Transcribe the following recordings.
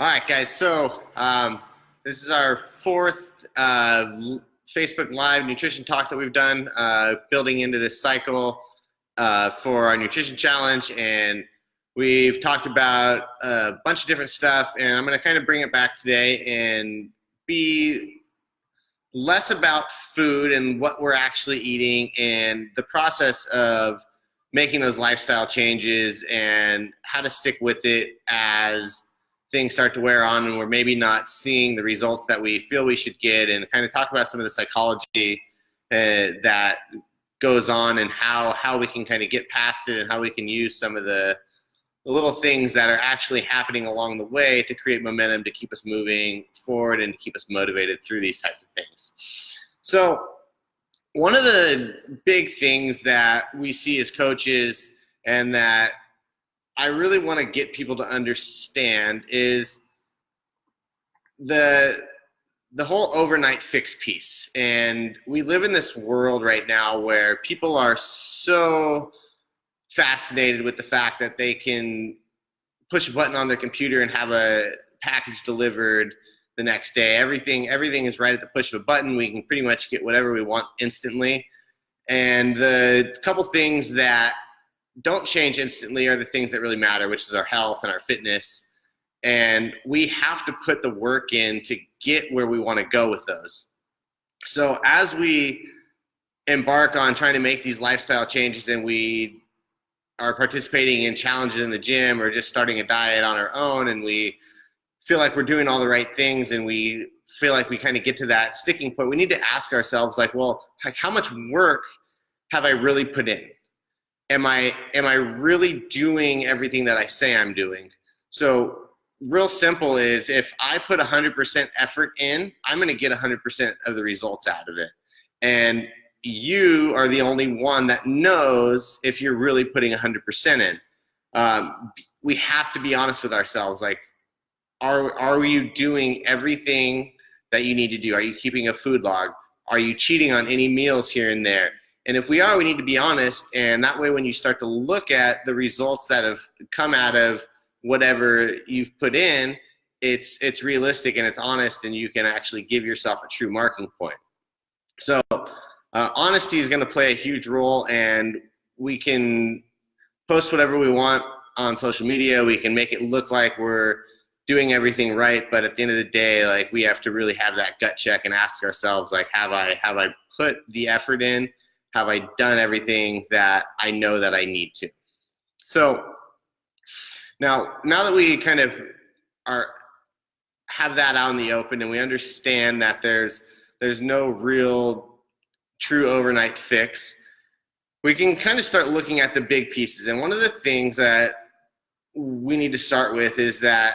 All right, guys. So this is our fourth Facebook Live nutrition talk that we've done, building into this cycle for our nutrition challenge. And we've talked about a bunch of different stuff. And I'm going to kind of bring it back today and be less about food and what we're actually eating and the process of making those lifestyle changes and how to stick with it as things start to wear on and we're maybe not seeing the results that we feel we should get, and kind of talk about some of the psychology that goes on and how we can kind of get past it and how we can use some of the little things that are actually happening along the way to create momentum to keep us moving forward and to keep us motivated through these types of things. So one of the big things that we see as coaches and that I really want to get people to understand is the whole overnight fix piece. And we live in this world right now where people are so fascinated with the fact that they can push a button on their computer and have a package delivered the next day. Everything is right at the push of a button. We can pretty much get whatever we want instantly. And the couple things that don't change instantly are the things that really matter, which is our health and our fitness. And we have to put the work in to get where we want to go with those. So as we embark on trying to make these lifestyle changes and we are participating in challenges in the gym or just starting a diet on our own, and we feel like we're doing all the right things and we feel like we kind of get to that sticking point, we need to ask ourselves, like, well, how much work have I really put in? Am I really doing everything that I say I'm doing? So real simple is, if I put 100% effort in, I'm going to get 100% of the results out of it. And you are the only one that knows if you're really putting 100% in. We have to be honest with ourselves. Like, are you doing everything that you need to do? Are you keeping a food log? Are you cheating on any meals here and there? And if we are, we need to be honest. And that way, when you start to look at the results that have come out of whatever you've put in, it's realistic and it's honest, and you can actually give yourself a true marking point. So honesty is going to play a huge role, and we can post whatever we want on social media. We can make it look like we're doing everything right, but at the end of the day, like, we have to really have that gut check and ask ourselves, like, have I put the effort in? Have I done everything that I know that I need to? So now that we kind of have that out in the open, and we understand that there's no real true overnight fix, we can kind of start looking at the big pieces. And one of the things that we need to start with is that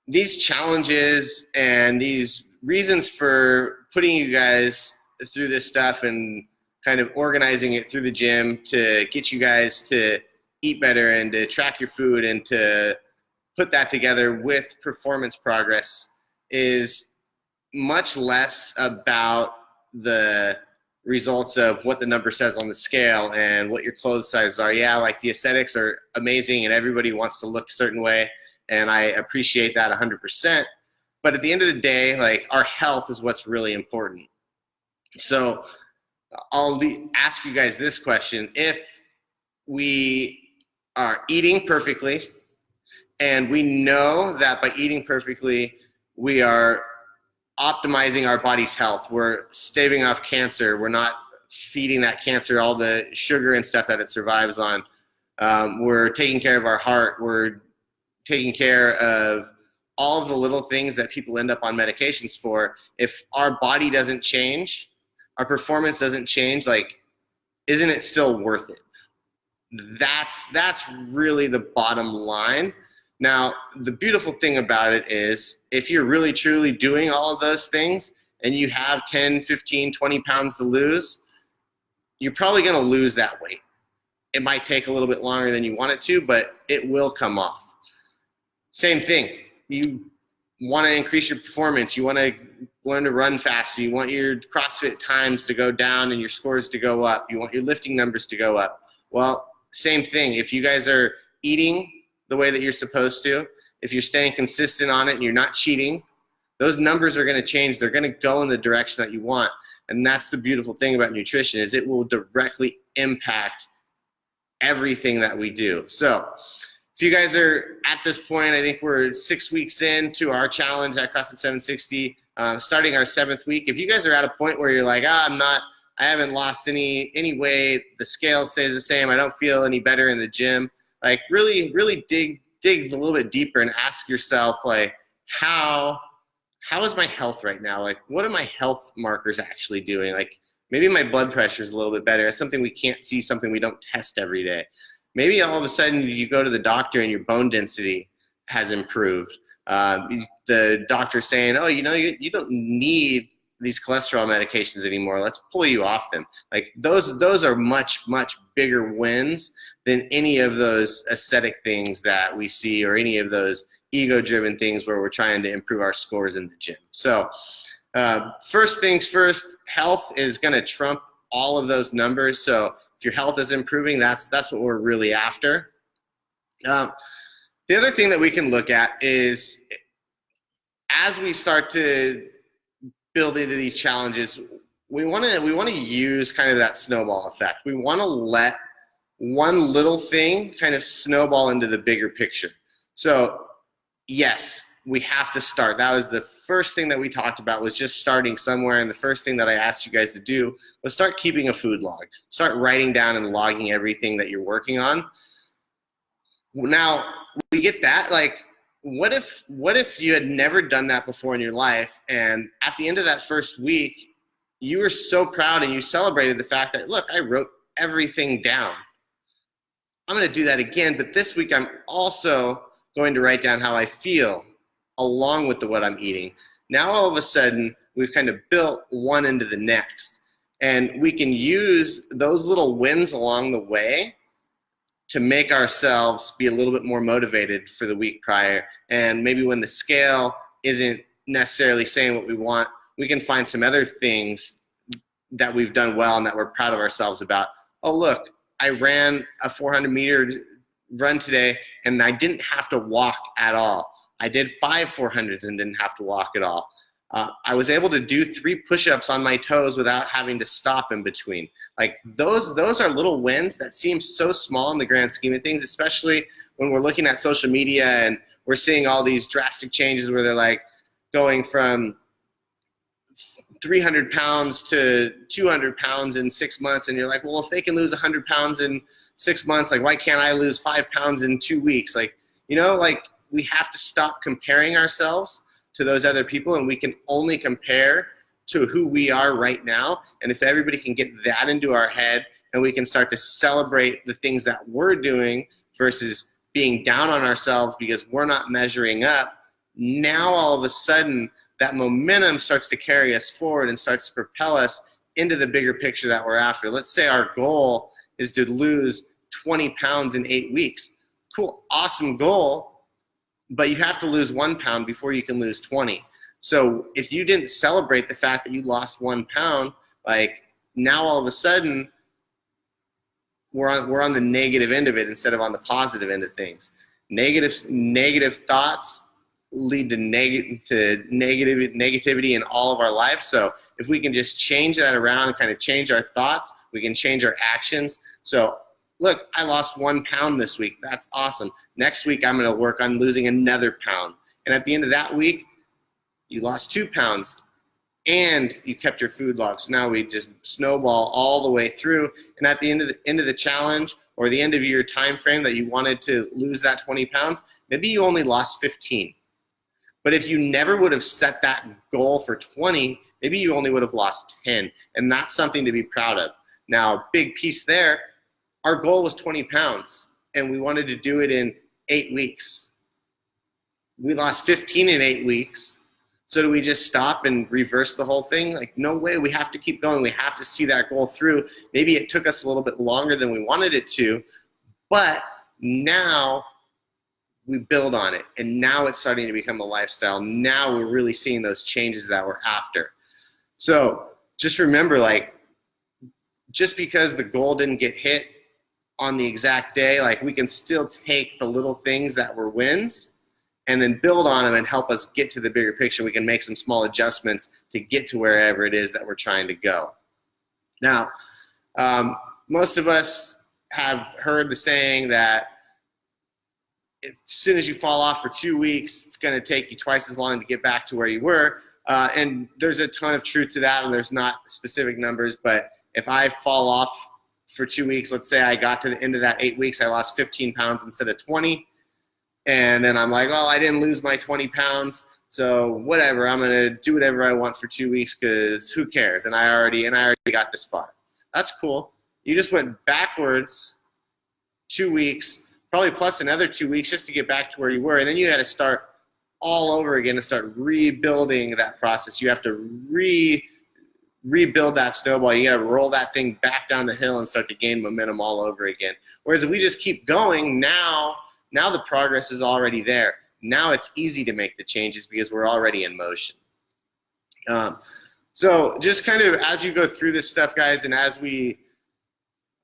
these challenges and these reasons for putting you guys through this stuff and kind of organizing it through the gym to get you guys to eat better and to track your food and to put that together with performance progress is much less about the results of what the number says on the scale and what your clothes sizes are. Yeah, like, the aesthetics are amazing and everybody wants to look a certain way, and I appreciate that 100%. But at the end of the day, like, our health is what's really important. So I'll ask you guys this question. If we are eating perfectly, and we know that by eating perfectly, we are optimizing our body's health, we're staving off cancer, we're not feeding that cancer all the sugar and stuff that it survives on, we're taking care of our heart, we're taking care of all of the little things that people end up on medications for. If our body doesn't change, our performance doesn't change, like, isn't it still worth it? That's really the bottom line. Now, the beautiful thing about it is, if you're really truly doing all of those things and you have 10, 15, 20 pounds to lose, you're probably going to lose that weight. It might take a little bit longer than you want it to, but it will come off. Same thing. You want to increase your performance. You want to learn to run faster. You want your CrossFit times to go down and your scores to go up. You want your lifting numbers to go up. Well, same thing. If you guys are eating the way that you're supposed to, if you're staying consistent on it and you're not cheating, those numbers are going to change. They're going to go in the direction that you want. And that's the beautiful thing about nutrition, is it will directly impact everything that we do. So if you guys are at this point, I think we're 6 weeks into our challenge at CrossFit 760, starting our 7th week. If you guys are at a point where you're like, I haven't lost any weight, the scale stays the same, I don't feel any better in the gym, like really dig a little bit deeper and ask yourself, like, how is my health right now? Like, what are my health markers actually doing? Like, maybe my blood pressure is a little bit better. That's something we can't see, something we don't test every day. Maybe all of a sudden you go to the doctor and your bone density has improved. The doctor's saying, oh, you don't need these cholesterol medications anymore. Let's pull you off them. Like, those are much, much bigger wins than any of those aesthetic things that we see, or any of those ego-driven things where we're trying to improve our scores in the gym. So first things first, health is going to trump all of those numbers. So if your health is improving, that's what we're really after. The other thing that we can look at is, as we start to build into these challenges, we want to use kind of that snowball effect. We want to let one little thing kind of snowball into the bigger picture. So yes, we have to start. That was the first thing that we talked about, was just starting somewhere. And the first thing that I asked you guys to do was start keeping a food log. Start writing down and logging everything that you're working on. Now, we get that. Like, what if you had never done that before in your life, and at the end of that first week, you were so proud and you celebrated the fact that, look, I wrote everything down. I'm going to do that again, but this week I'm also going to write down how I feel along with what I'm eating. Now all of a sudden, we've kind of built one into the next, and we can use those little wins along the way to make ourselves be a little bit more motivated for the week prior. And maybe when the scale isn't necessarily saying what we want, we can find some other things that we've done well and that we're proud of ourselves about. Oh, look, I ran a 400-meter run today and I didn't have to walk at all. I did 5 400s and didn't have to walk at all. I was able to do 3 push-ups on my toes without having to stop in between. Like, those are little wins that seem so small in the grand scheme of things, especially when we're looking at social media and we're seeing all these drastic changes where they're like going from 300 pounds to 200 pounds in 6 months. And you're like, well, if they can lose 100 pounds in 6 months, like, why can't I lose 5 pounds in 2 weeks? Like, like, we have to stop comparing ourselves to those other people, and we can only compare to who we are right now. And if everybody can get that into our head, and we can start to celebrate the things that we're doing versus being down on ourselves because we're not measuring up, now all of a sudden that momentum starts to carry us forward and starts to propel us into the bigger picture that we're after. Let's say our goal is to lose 20 pounds in 8 weeks. Cool, awesome goal. But you have to lose 1 pound before you can lose 20. So if you didn't celebrate the fact that you lost 1 pound, like, now all of a sudden we're on the negative end of it instead of on the positive end of things. Negative thoughts lead to negativity in all of our lives. So if we can just change that around and kind of change our thoughts, we can change our actions. So look, I lost 1 pound this week. That's awesome. Next week, I'm going to work on losing another pound. And at the end of that week, you lost 2 pounds and you kept your food log. So now we just snowball all the way through. And at the end of the challenge, or the end of your time frame that you wanted to lose that 20 pounds, maybe you only lost 15. But if you never would have set that goal for 20, maybe you only would have lost 10. And that's something to be proud of. Now, big piece there, our goal was 20 pounds, and we wanted to do it in 8 weeks. We lost 15 in 8 weeks. So do we just stop and reverse the whole thing? Like, no way. We have to keep going. We have to see that goal through. Maybe it took us a little bit longer than we wanted it to, but now we build on it, and now it's starting to become a lifestyle. Now we're really seeing those changes that we're after. So just remember, like, just because the goal didn't get hit on the exact day, like, we can still take the little things that were wins and then build on them and help us get to the bigger picture. We can make some small adjustments to get to wherever it is that we're trying to go. Now, most of us have heard the saying that as soon as you fall off for 2 weeks, it's going to take you twice as long to get back to where you were. And there's a ton of truth to that, and there's not specific numbers. But if I fall off for 2 weeks, let's say I got to the end of that 8 weeks, I lost 15 pounds instead of 20. And then I'm like, well, I didn't lose my 20 pounds. So whatever, I'm going to do whatever I want for 2 weeks because who cares? And I already got this far. That's cool. You just went backwards 2 weeks, probably plus another 2 weeks just to get back to where you were. And then you had to start all over again and start rebuilding that process. You have to rebuild that snowball. You got to roll that thing back down the hill and start to gain momentum all over again. Whereas if we just keep going, now the progress is already there. Now it's easy to make the changes because we're already in motion. So just kind of as you go through this stuff, guys, and as we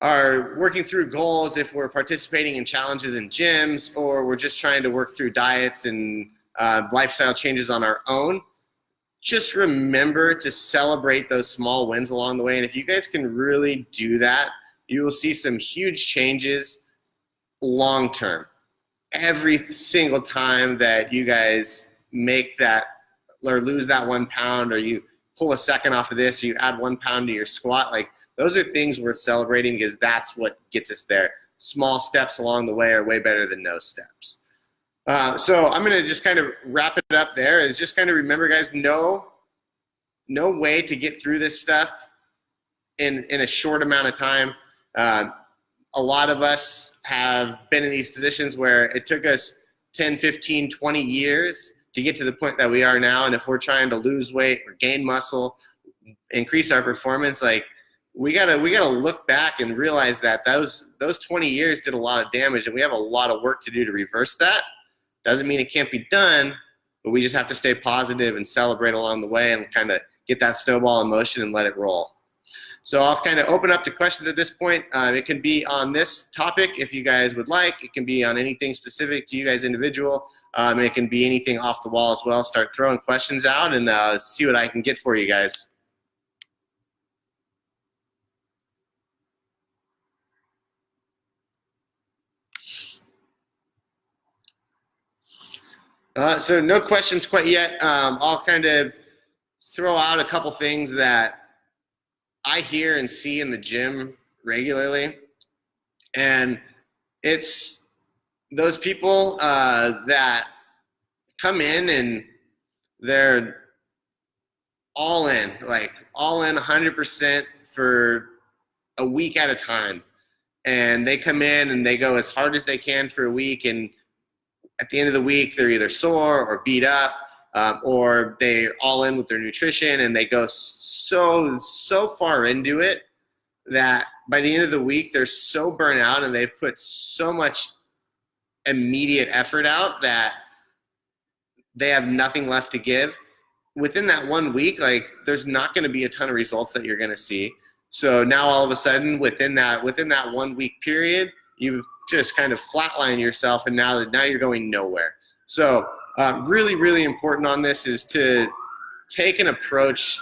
are working through goals, if we're participating in challenges in gyms or we're just trying to work through diets and lifestyle changes on our own, just remember to celebrate those small wins along the way. And if you guys can really do that, you will see some huge changes long term. Every single time that you guys make that or lose that 1 pound, or you pull a second off of this, or you add 1 pound to your squat, like those are things worth celebrating because that's what gets us there. Small steps along the way are way better than no steps. So I'm going to just kind of wrap it up there. Is just kind of remember, guys, no way to get through this stuff in a short amount of time. A lot of us have been in these positions where it took us 10, 15, 20 years to get to the point that we are now. And if we're trying to lose weight or gain muscle, increase our performance, like we gotta look back and realize that those 20 years did a lot of damage, and we have a lot of work to do to reverse that. Doesn't mean it can't be done, but we just have to stay positive and celebrate along the way and kind of get that snowball in motion and let it roll. So I'll kind of open up to questions at this point. It can be on this topic if you guys would like. It can be on anything specific to you guys individual. It can be anything off the wall as well. Start throwing questions out and see what I can get for you guys. So no questions quite yet. I'll kind of throw out a couple things that I hear and see in the gym regularly. And it's those people that come in and they're all in, like all in 100% for a week at a time. And they come in and they go as hard as they can for a week, and at the end of the week, they're either sore or beat up, or they're all in with their nutrition, and they go so far into it that by the end of the week, they're so burnt out and they've put so much immediate effort out that they have nothing left to give. Within that 1 week, like there's not going to be a ton of results that you're going to see. So now all of a sudden, within that 1 week period, you've just kind of flatline yourself, and now you're going nowhere. So really, really important on this is to take an approach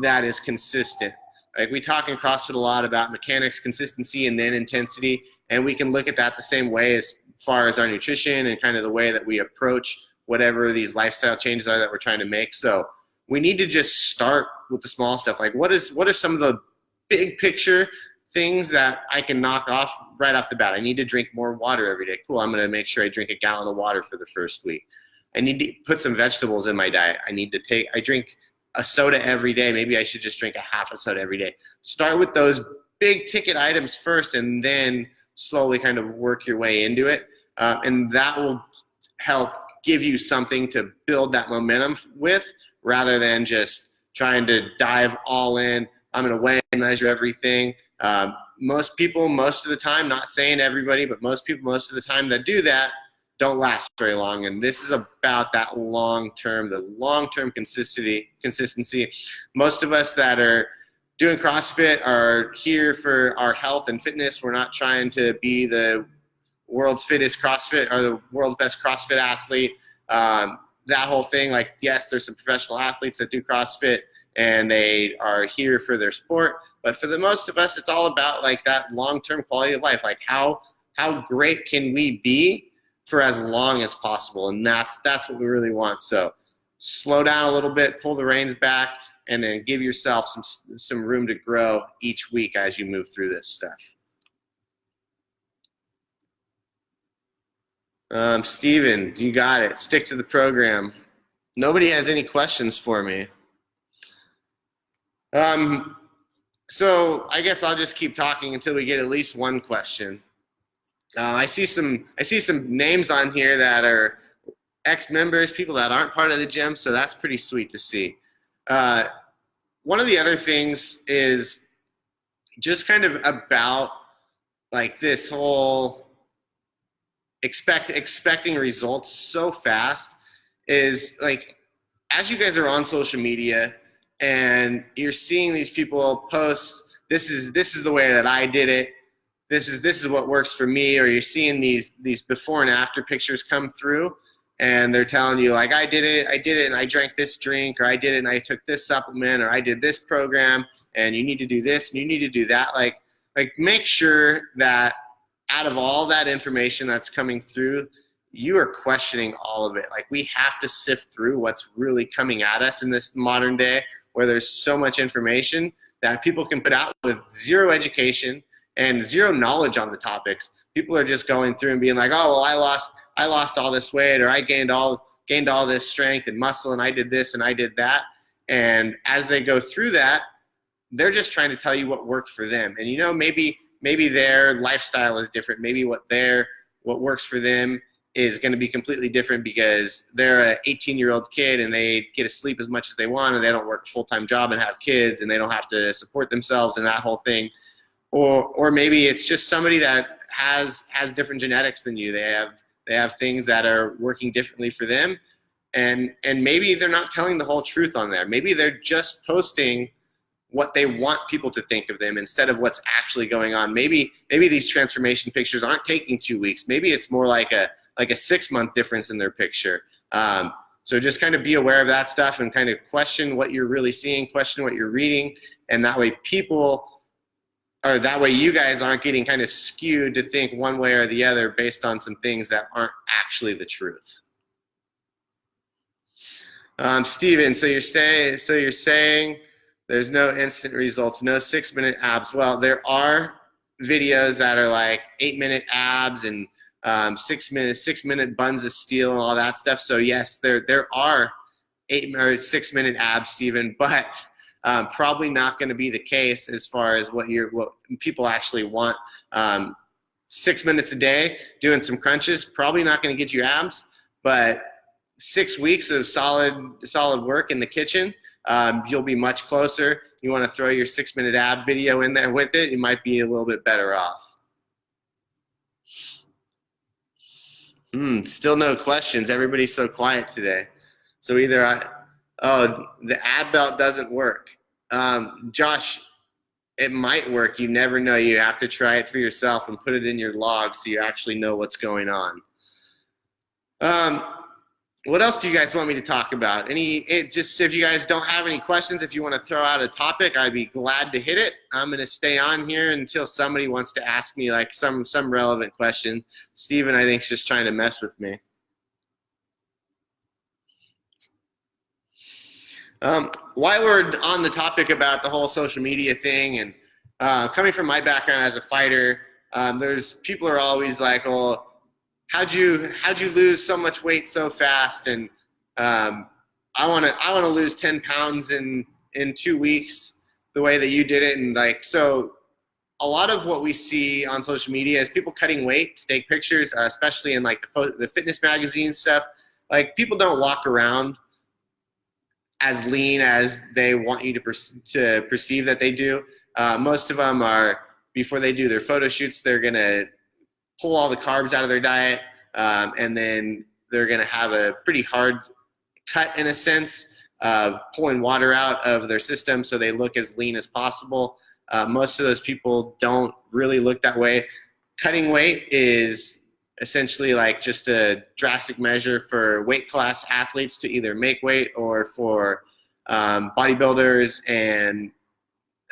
that is consistent. Like we talk in CrossFit a lot about mechanics, consistency, and then intensity, and we can look at that the same way as far as our nutrition and kind of the way that we approach whatever these lifestyle changes are that we're trying to make. So we need to just start with the small stuff. Like what are some of the big picture things that I can knock off right off the bat? I need to drink more water every day. Cool, I'm going to make sure I drink a gallon of water for the first week. I need to put some vegetables in my diet. I drink a soda every day. Maybe I should just drink a half a soda every day. Start with those big ticket items first, and then slowly kind of work your way into it. And that will help give you something to build that momentum with, rather than just trying to dive all in. I'm going to weigh and measure everything. Most people, most of the time, not saying everybody, but most people, most of the time that do that don't last very long. And this is about that long-term consistency. Most of us that are doing CrossFit are here for our health and fitness. We're not trying to be the world's fittest CrossFit or the world's best CrossFit athlete. that whole thing. Like, yes, there's some professional athletes that do CrossFit and they are here for their sport, but for the most of us, it's all about like that long-term quality of life. Like how great can we be for as long as possible? And that's what we really want. So slow down a little bit, pull the reins back, and then give yourself some room to grow each week as you move through this stuff. Steven, you got it. Stick to the program. Nobody has any questions for me. So I guess I'll just keep talking until we get at least one question. I see some names on here that are ex-members, people that aren't part of the gym, so that's pretty sweet to see. One of the other things is just kind of about like this whole expecting results so fast is like, as you guys are on social media and you're seeing these people post, this is the way that I did it, this is what works for me, or you're seeing these before and after pictures come through and they're telling you like, I did it and I drank this drink, or I did it and I took this supplement, or I did this program and you need to do this and you need to do that. Like make sure that out of all that information that's coming through, you are questioning all of it. Like, we have to sift through what's really coming at us in this modern day where there's so much information that people can put out with zero education and zero knowledge on the topics. People are just going through and being like, oh, well, I lost all this weight, or I gained all this strength and muscle, and I did this and I did that. And as they go through that, they're just trying to tell you what worked for them. And, you know, maybe their lifestyle is different. Maybe what works for them is going to be completely different because they're an 18-year-old kid and they get to sleep as much as they want, and they don't work a full-time job and have kids, and they don't have to support themselves and that whole thing. Or maybe it's just somebody that has different genetics than you. They have things that are working differently for them, and maybe they're not telling the whole truth on there. Maybe they're just posting what they want people to think of them instead of what's actually going on. Maybe these transformation pictures aren't taking 2 weeks. Maybe it's more like a 6-month difference in their picture. So just kind of be aware of that stuff and kind of question what you're really seeing, question what you're reading, and that way you guys aren't getting kind of skewed to think one way or the other based on some things that aren't actually the truth. Steven, so you're saying there's no instant results, no 6-minute abs. Well, there are videos that are like 8-minute abs and 6-minute buns of steel and all that stuff. So yes, there are 8 or 6-minute abs, Steven, but probably not going to be the case as far as what people actually want. 6 minutes a day doing some crunches, probably not going to get you abs, but 6 weeks of solid work in the kitchen, you'll be much closer. You want to throw your 6-minute ab video in there with it, you might be a little bit better off. Still no questions. Everybody's so quiet today. So either the ab belt doesn't work. Josh, it might work. You never know. You have to try it for yourself and put it in your log so you actually know what's going on. What else do you guys want me to talk about? Just if you guys don't have any questions, if you want to throw out a topic, I'd be glad to hit it. I'm going to stay on here until somebody wants to ask me like some relevant question. Steven, I think, is just trying to mess with me. While we're on the topic about the whole social media thing, and coming from my background as a fighter, people are always like, well, how'd you lose so much weight so fast? And I want to lose 10 pounds in 2 weeks the way that you did it. And like, so a lot of what we see on social media is people cutting weight to take pictures, especially in like the fitness magazine stuff. Like, people don't walk around as lean as they want you to perceive that they do. Most of them are, before they do their photo shoots, they're going to pull all the carbs out of their diet, and then they're going to have a pretty hard cut, in a sense, of pulling water out of their system so they look as lean as possible. Most of those people don't really look that way. Cutting weight is essentially like just a drastic measure for weight class athletes to either make weight, or for bodybuilders and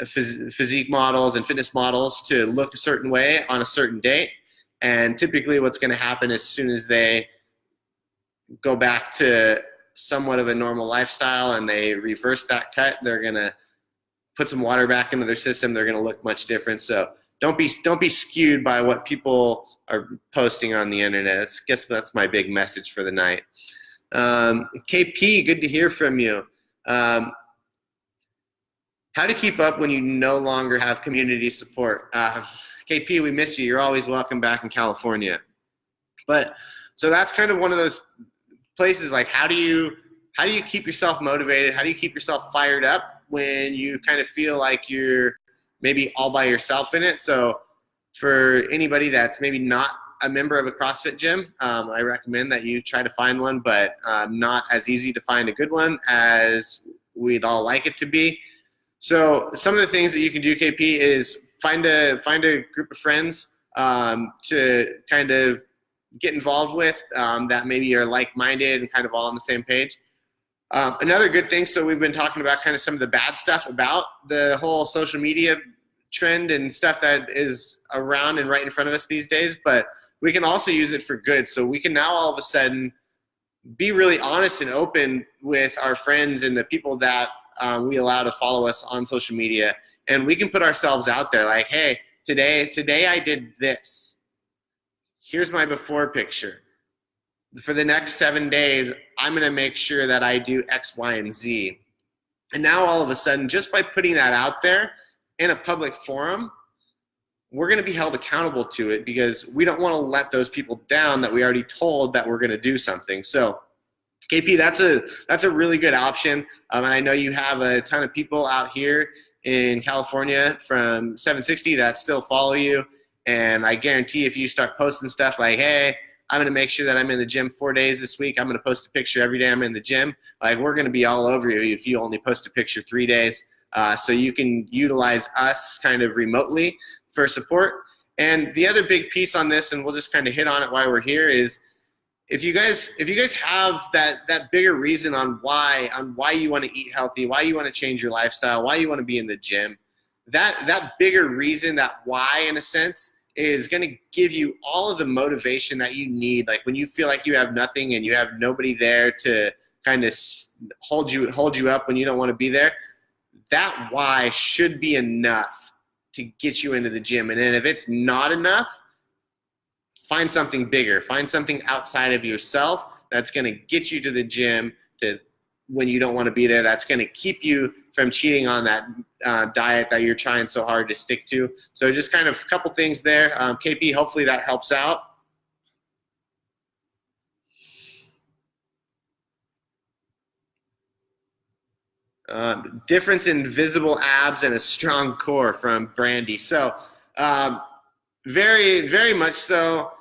physique models and fitness models to look a certain way on a certain date. And typically what's going to happen as soon as they go back to somewhat of a normal lifestyle and they reverse that cut, they're going to put some water back into their system. They're going to look much different. So don't be skewed by what people are posting on the internet. I guess that's my big message for the night. KP, good to hear from you. How to keep up when you no longer have community support? KP, we miss you. You're always welcome back in California. But so that's kind of one of those places, like how do you keep yourself motivated? How do you keep yourself fired up when you kind of feel like you're maybe all by yourself in it? So for anybody that's maybe not a member of a CrossFit gym, I recommend that you try to find one, but not as easy to find a good one as we'd all like it to be. So some of the things that you can do, KP, is find a group of friends to kind of get involved with that maybe are like-minded and kind of all on the same page. Another good thing, so we've been talking about kind of some of the bad stuff about the whole social media trend and stuff that is around and right in front of us these days, but we can also use it for good. So we can now all of a sudden be really honest and open with our friends and the people that we allow to follow us on social media. And we can put ourselves out there like, hey, today I did this. Here's my before picture. For the next 7 days, I'm going to make sure that I do X, Y, and Z. And now all of a sudden, just by putting that out there in a public forum, we're going to be held accountable to it, because we don't want to let those people down that we already told that we're going to do something. So KP, that's a really good option. And I know you have a ton of people out here in California from 760 that still follow you. And I guarantee if you start posting stuff like, hey, I'm going to make sure that I'm in the gym 4 days this week, I'm going to post a picture every day I'm in the gym, like we're going to be all over you if you only post a picture 3 days. So you can utilize us kind of remotely for support. And the other big piece on this, and we'll just kind of hit on it while we're here, is if you guys have that bigger reason on why you want to eat healthy, why you want to change your lifestyle, why you want to be in the gym, that bigger reason, that why in a sense, is going to give you all of the motivation that you need. Like when you feel like you have nothing and you have nobody there to kind of hold you up when you don't want to be there, that why should be enough to get you into the gym. And then if it's not enough, find something bigger. Find something outside of yourself that's going to get you to the gym when you don't want to be there. That's going to keep you from cheating on that diet that you're trying so hard to stick to. So just kind of a couple things there. KP, hopefully that helps out. Difference in visible abs and a strong core from Brandy. So very, very much so.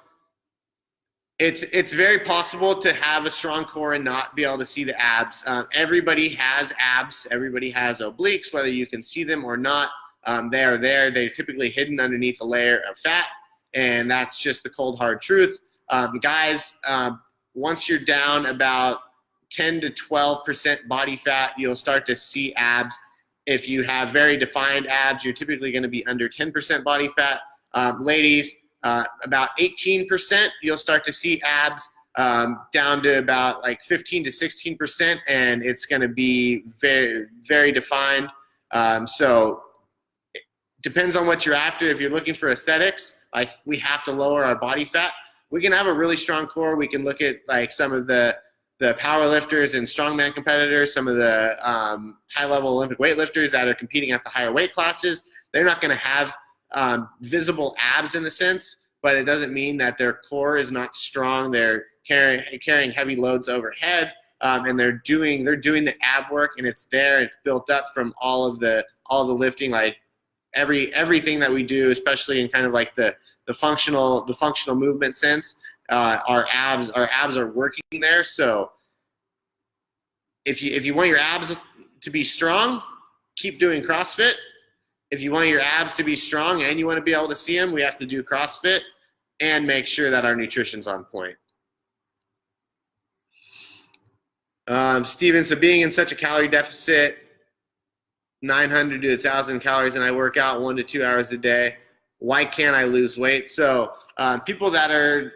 It's very possible to have a strong core and not be able to see the abs. Everybody has abs. Everybody has obliques, whether you can see them or not. They are there. They're typically hidden underneath a layer of fat, and that's just the cold, hard truth. Guys, once you're down about 10 to 12% body fat, you'll start to see abs. If you have very defined abs, you're typically going to be under 10% body fat. Ladies, about 18%, you'll start to see abs, down to about like 15 to 16%, and it's going to be very, very defined. So it depends on what you're after. If you're looking for aesthetics, like we have to lower our body fat. We can have a really strong core. We can look at like some of the power lifters and strongman competitors, some of the high-level Olympic weightlifters that are competing at the higher weight classes. They're not going to have visible abs in a sense, but it doesn't mean that their core is not strong. They're carrying heavy loads overhead, and they're doing the ab work, and it's there. It's built up from all the lifting, like everything that we do, especially in kind of like the functional movement sense. Our abs are working there. So if you want your abs to be strong, keep doing CrossFit. If you want your abs to be strong and you want to be able to see them, we have to do CrossFit. and make sure that our nutrition's on point. Steven, so being in such a calorie deficit, 900 to 1,000 calories, and I work out 1 to 2 hours a day, why can't I lose weight? So people that are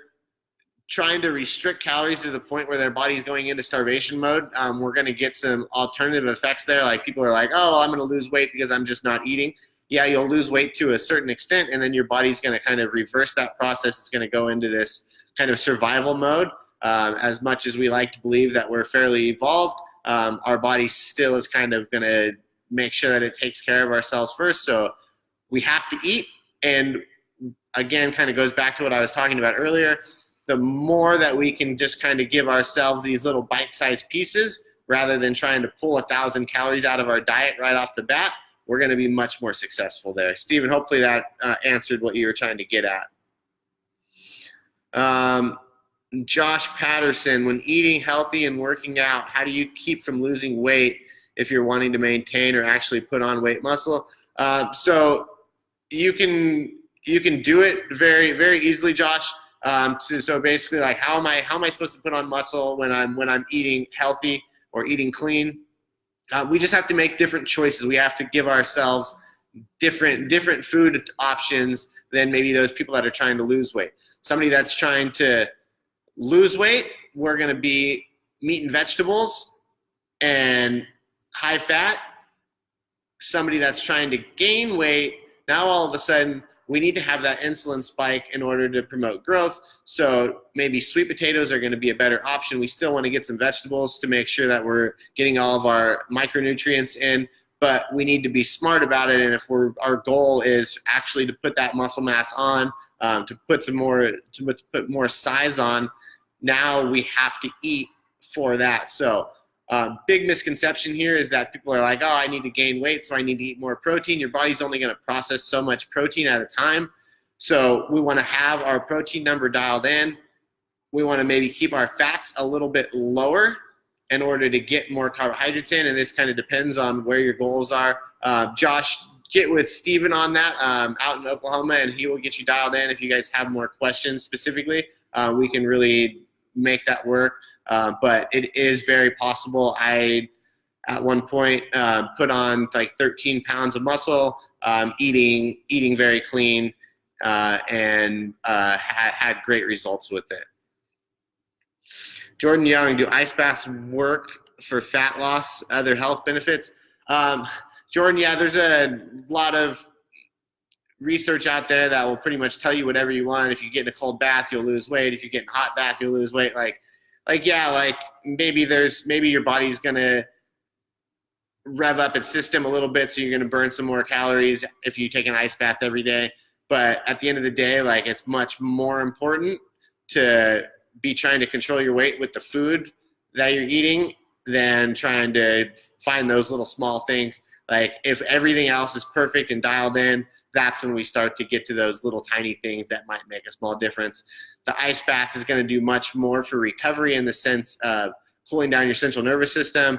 trying to restrict calories to the point where their body's going into starvation mode, we're going to get some alternative effects there. Like people are like, oh, well, I'm going to lose weight because I'm just not eating. Yeah, you'll lose weight to a certain extent, and then your body's going to kind of reverse that process. It's going to go into this kind of survival mode. As much as we like to believe that we're fairly evolved, our body still is kind of going to make sure that it takes care of ourselves first. So we have to eat. And again, kind of goes back to what I was talking about earlier. The more that we can just kind of give ourselves these little bite-sized pieces rather than trying to pull 1,000 calories out of our diet right off the bat, we're going to be much more successful there. Stephen, hopefully that answered what you were trying to get at. Josh Patterson, when eating healthy and working out, how do you keep from losing weight if you're wanting to maintain or actually put on weight muscle? So you can do it very, very easily, Josh. So basically, like, how am I supposed to put on muscle when I'm eating healthy or eating clean? We just have to make different choices. We have to give ourselves different food options than maybe those people that are trying to lose weight. Somebody that's trying to lose weight, we're going to be meat and vegetables and high fat. Somebody that's trying to gain weight, now all of a sudden we need to have that insulin spike in order to promote growth. So maybe sweet potatoes are going to be a better option. We still want to get some vegetables to make sure that we're getting all of our micronutrients in, but we need to be smart about it. And if our goal is actually to put that muscle mass on, to put more size on, now we have to eat for that. So big misconception here is that people are like, oh, I need to gain weight, so I need to eat more protein. Your body's only going to process so much protein at a time. So we want to have our protein number dialed in. We want to maybe keep our fats a little bit lower in order to get more carbohydrates in, and this kind of depends on where your goals are. Josh, get with Steven on that out in Oklahoma, and he will get you dialed in. If you guys have more questions specifically, we can really make that work. But it is very possible. I, at one point, put on like 13 pounds of muscle, eating very clean, and had great results with it. Jordan Young, do ice baths work for fat loss, other health benefits? Jordan, yeah, there's a lot of research out there that will pretty much tell you whatever you want. If you get in a cold bath, you'll lose weight. If you get in a hot bath, you'll lose weight. Like maybe your body's gonna rev up its system a little bit, so you're gonna burn some more calories if you take an ice bath every day. But at the end of the day, like, it's much more important to be trying to control your weight with the food that you're eating than trying to find those little small things. Like, if everything else is perfect and dialed in, that's when we start to get to those little tiny things that might make a small difference. The ice bath is going to do much more for recovery in the sense of cooling down your central nervous system,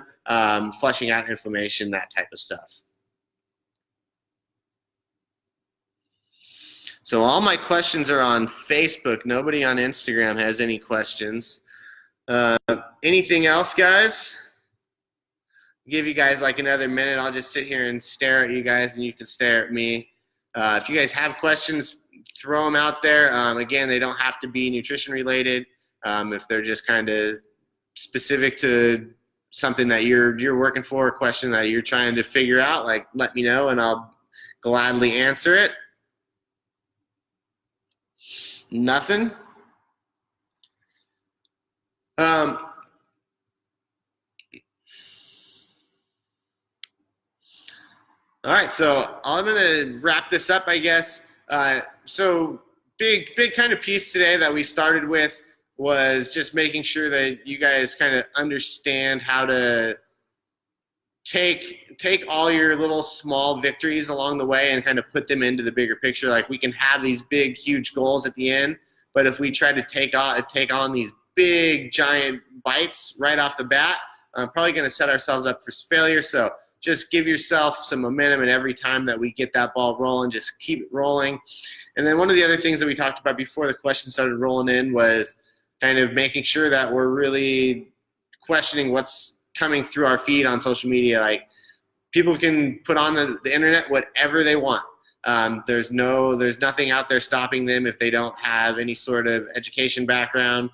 flushing out inflammation, that type of stuff. So all my questions are on Facebook. Nobody on Instagram has any questions. Anything else, guys? Give you guys like another minute. I'll just sit here and stare at you guys, and you can stare at me. If you guys have questions, throw them out there. Again, they don't have to be nutrition related. If they're just kind of specific to something that you're working for, a question that you're trying to figure out, like, let me know and I'll gladly answer it. Nothing. All right, so I'm going to wrap this up, I guess. So big kind of piece today that we started with was just making sure that you guys kind of understand how to take all your little small victories along the way and kind of put them into the bigger picture. Like, we can have these big, huge goals at the end, but if we try to take on these big, giant bites right off the bat, probably going to set ourselves up for failure. So just give yourself some momentum, and every time that we get that ball rolling, just keep it rolling. And then one of the other things that we talked about before the questions started rolling in was kind of making sure that we're really questioning what's coming through our feed on social media. Like, people can put on the internet whatever they want. There's nothing out there stopping them if they don't have any sort of education background.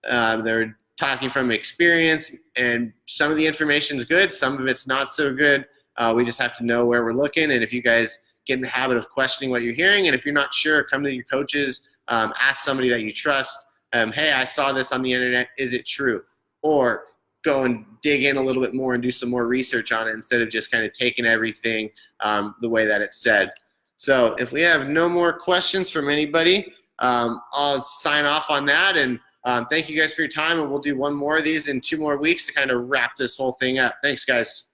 They're talking from experience, and some of the information is good, some of it's not so good. We just have to know where we're looking, and if you guys get in the habit of questioning what you're hearing, and if you're not sure, come to your coaches, ask somebody that you trust. Hey, I saw this on the internet, is it true? Or go and dig in a little bit more and do some more research on it instead of just kind of taking everything the way that it's said. So if we have no more questions from anybody, I'll sign off on that. And thank you guys for your time. And we'll do one more of these in 2 more weeks to kind of wrap this whole thing up. Thanks, guys.